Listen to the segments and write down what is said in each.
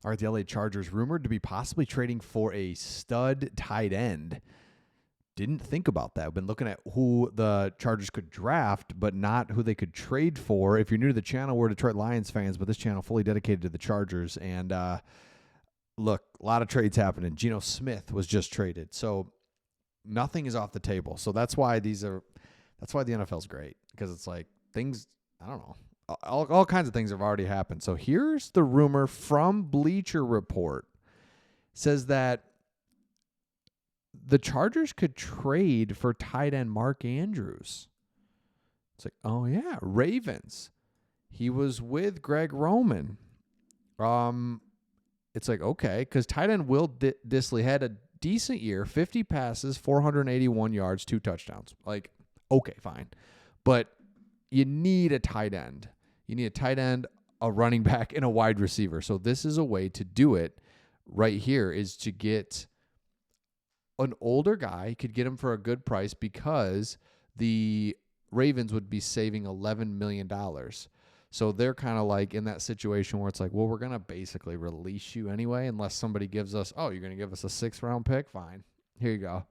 are the LA Chargers rumored to be possibly trading for a stud tight end. Didn't think about that. I've been looking at who the Chargers could draft, but not who they could trade for. If you're new to the channel, we're Detroit Lions fans, but this channel fully dedicated to the Chargers. And look, a lot of trades happening. Geno Smith was just traded, so nothing is off the table. So that's why the NFL's great, because it's like things, I don't know, all kinds of things have already happened. So here's the rumor from Bleacher Report. Says that the Chargers could trade for tight end Mark Andrews. It's like, oh yeah, Ravens. He was with Greg Roman. It's like, okay, because tight end Will Dissly had a decent year, 50 passes, 481 yards, 2 touchdowns. Like, okay, fine. But you need a tight end. You need a tight end, a running back, and a wide receiver. So this is a way to do it right here, is to get an older guy, could get him for a good price, because the Ravens would be saving $11 million. So they're kind of like in that situation where it's like, well, we're going to basically release you anyway, unless somebody gives us, oh, you're going to give us a 6th round pick? Fine. Here you go.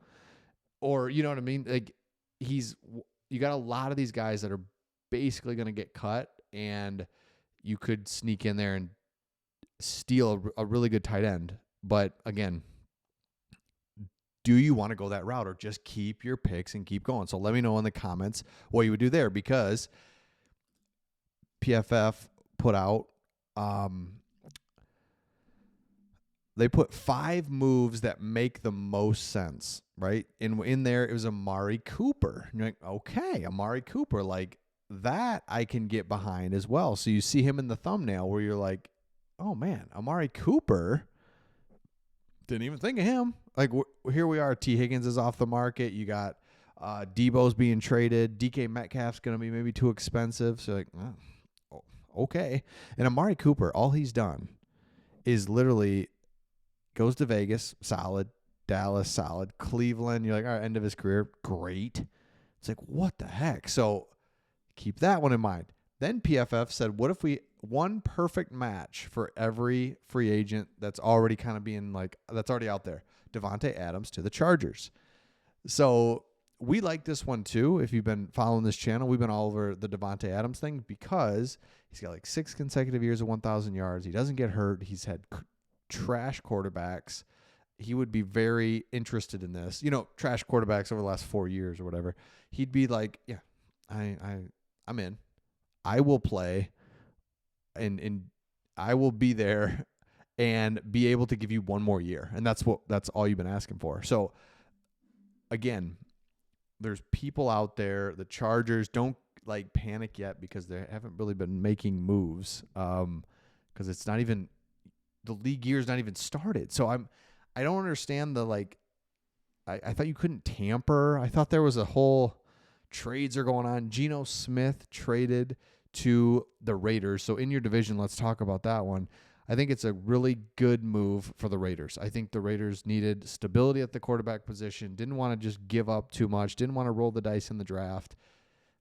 Or, you know what I mean? Like, you got a lot of these guys that are basically going to get cut, and you could sneak in there and steal a really good tight end. But again, do you want to go that route, or just keep your picks and keep going? So let me know in the comments what you would do there, because PFF put out, they put 5 moves that make the most sense, right? In there, it was Amari Cooper. And you're like, okay, Amari Cooper, like that I can get behind as well. So you see him in the thumbnail where you're like, oh man, Amari Cooper, didn't even think of him. Like, here we are. T. Higgins is off the market. You got Debo's being traded. DK Metcalf's going to be maybe too expensive. So like, okay. And Amari Cooper, all he's done is literally goes to Vegas, solid. Dallas, solid. Cleveland, you're like, all right, end of his career, great. It's like, what the heck? So keep that one in mind. Then PFF said, what if we one perfect match for every free agent that's already kind of being like, that's already out there? Devante Adams to the Chargers. So we like this one too. If you've been following this channel, we've been all over the Devante Adams thing, because he's got like 6 consecutive years of 1,000 yards. He doesn't get hurt. He's had trash quarterbacks. He would be very interested in this. You know, trash quarterbacks over the last 4 years or whatever. He'd be like, yeah, I'm in. I will play, and I will be there and be able to give you one more year. And that's all you've been asking for. So again, there's people out there. The Chargers, don't like panic yet, because they haven't really been making moves. Because it's not even, the league year's not even started. So I don't understand the, like, I thought you couldn't tamper. I thought there was a whole trades are going on. Geno Smith traded to the Raiders. So in your division, let's talk about that one. I think it's a really good move for the Raiders. I think the Raiders needed stability at the quarterback position, didn't want to just give up too much, didn't want to roll the dice in the draft.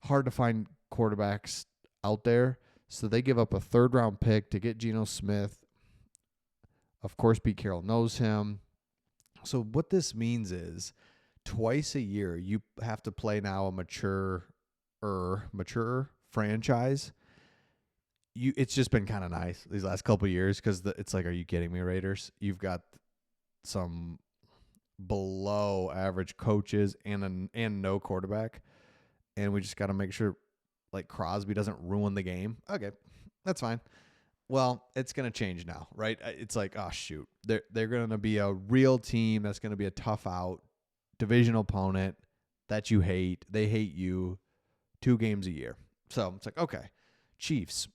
Hard to find quarterbacks out there. So they give up a 3rd round pick to get Geno Smith. Of course, Pete Carroll knows him. So what this means is twice a year you have to play now a mature franchise. It's just been kind of nice these last couple of years, because it's like, are you kidding me, Raiders? You've got some below average coaches and no quarterback, and we just got to make sure like Crosby doesn't ruin the game. Okay, that's fine. Well, it's going to change now, right? It's like, oh shoot, they're going to be a real team that's going to be a tough out division opponent that you hate. They hate you 2 games a year. So it's like, okay, Chiefs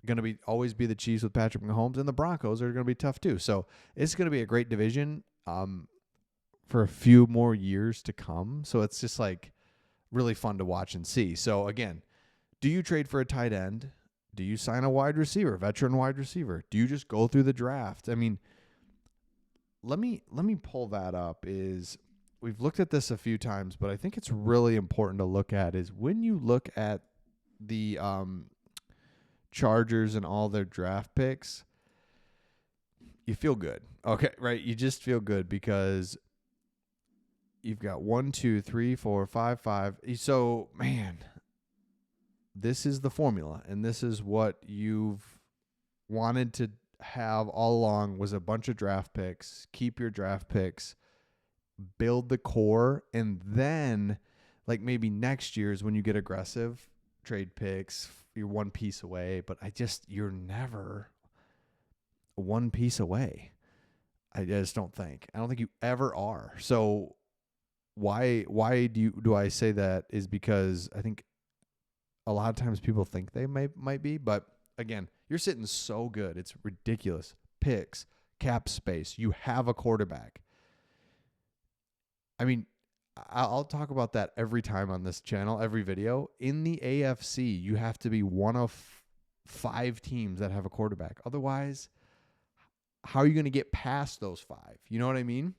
going to always be the Chiefs with Patrick Mahomes, and the Broncos are going to be tough too. So it's going to be a great division for a few more years to come. So it's just like really fun to watch and see. So again, do you trade for a tight end? Do you sign a wide receiver, veteran wide receiver? Do you just go through the draft? I mean, let me pull that up. We've looked at this a few times, but I think it's really important to look at is when you look at the Chargers and all their draft picks, you feel good. Okay, right? You just feel good because you've got 1, 2, 3, 4, 5, 5. So, man, this is the formula, and this is what you've wanted to have all along was a bunch of draft picks. Keep your draft picks, build the core, and then like maybe next year is when you get aggressive, trade picks, you're one piece away, but you're never one piece away. I just don't think. I don't think you ever are. So why do I say that is because I think a lot of times people think they might be, but again, you're sitting so good. It's ridiculous. Picks, cap space. You have a quarterback. I mean, I'll talk about that every time on this channel, every video. In the AFC, you have to be one of 5 teams that have a quarterback. Otherwise, how are you going to get past those 5? You know what I mean?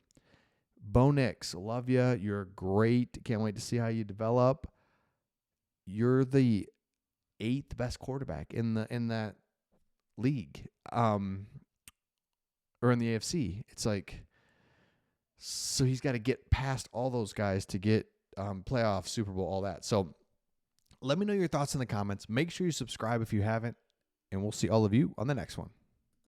Bo Nix, love you. You're great. Can't wait to see how you develop. You're the 8th best quarterback in that league, or in the AFC. It's like, so he's got to get past all those guys to get playoff, Super Bowl, all that. So let me know your thoughts in the comments. Make sure you subscribe if you haven't, and we'll see all of you on the next one.